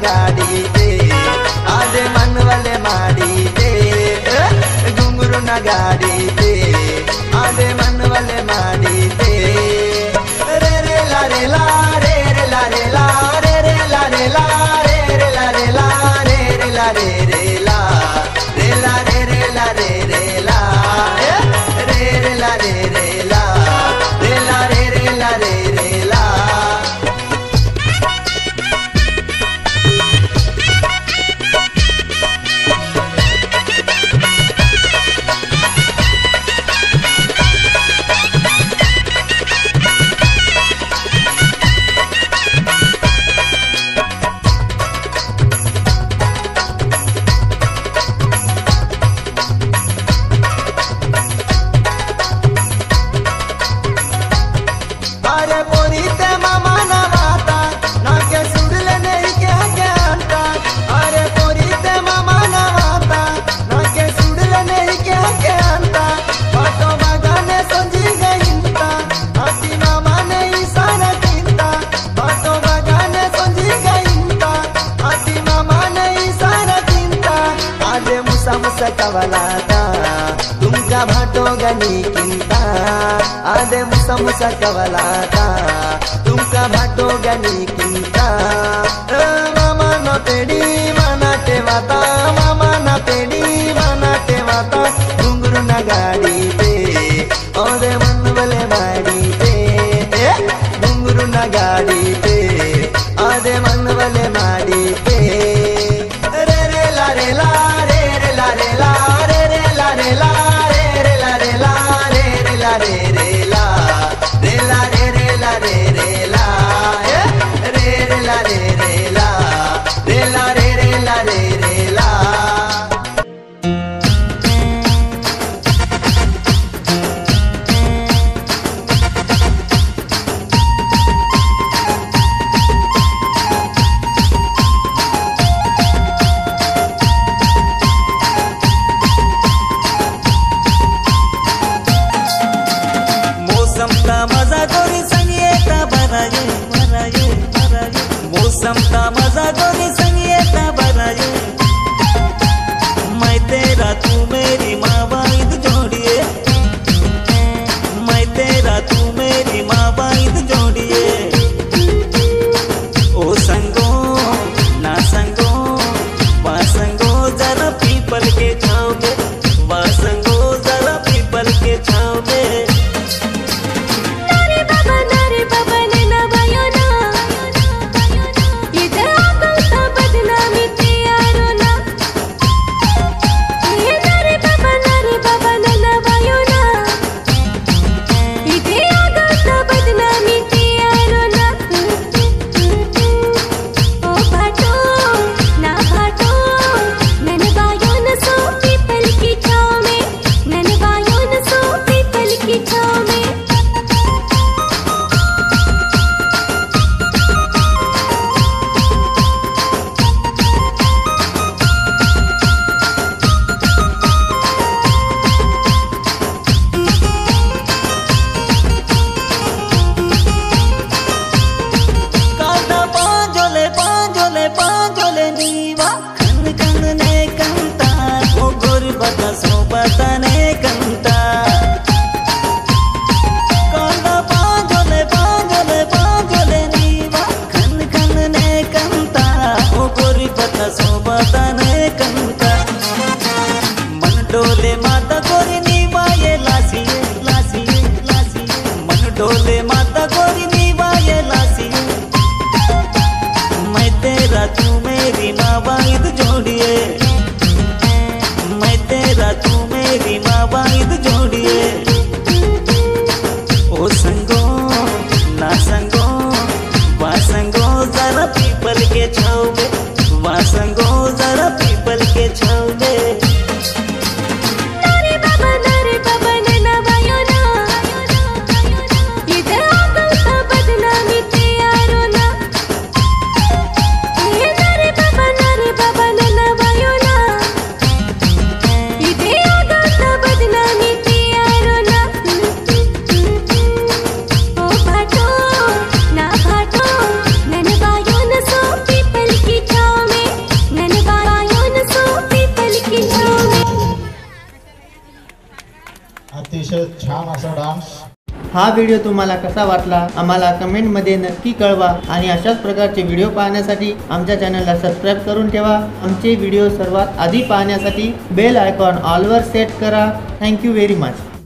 गाडीते आदे मनवले माडीते घुंगरू न गाडीते आदे मनवले माडीते रे रे ला रे ला रे रे ला रे ला रे रे ला रे ला रे रे ला रे ला रे रे ला रे रे ला रे ला रे रे ला रे रे ला रे रे ला रे रे ला रे ला रे रे ला रे रे ला। अरे पोरी ते मामा ना माता ना के सुडले नहीं के अंता अरे पोरी ते मामा ना माता ना के सुडले नहीं के अंता बातो बगाने समझी गईंता आती मामा ने इशारा किंता बातो बगाने समझी गईंता आती मामा ने इशारा किंता आजे मुसा मुसा कवलाता तुमका भाटो गनी किंता आदे मुसा मुसा कवलाता तुमका भाटो गनी किंता मामा न पेडी माना टेवाता मामा न पेडी माना टेवाता घुंगरू न गाडीते ओदे मनवले माडीते घुंगरू न गाडीते आदे मनवले माडीते रे रे ला रे ला रे रे ला रे ला रे रे ला रे ला रे रे ला रे ला रे रे ला रे रे ला रे ला रे रे ला रे रे ला रे रे ला रे रे ला रे ला रे रे ला रे रे ला। मौसम का मजा गोरी संगे ता बराये बराये बराये मौसम का मजा गोरी संगे ता बराये मैं तेरा तू मेरी माँ वाइद जोड़िए मैं तेरा तू मेरी माँ वाइद जोड़िए ओ संगो ना संगो वा संगो जरा पीपल के छाँव में वा संगो जरा पीपल के छाँव में डोले माता गोरी नीवाये लासिए मैं तेरा तू मेरी माँ वाइद जोड़िए मैं तेरा तू मेरी माँ वाइद जोड़िए ओ संगो ना संगो वा संगो जरा पीपल के छाँव में वा संगो जरा पीपल के छाँव में पीपल की हा व्हिडिओ तुम्हाला कसा वाटला आम्हाला कमेंटमध्ये नक्की कळवा आणि अशाच प्रकारचे व्हिडिओ पाहण्यासाठी आमच्या चॅनलला सबस्क्राईब करून ठेवा। आमचे व्हिडिओ सर्वात आधी पाहण्यासाठी बेल आयकॉन ऑलवर सेट करा। थँक्यू व्हेरी मच।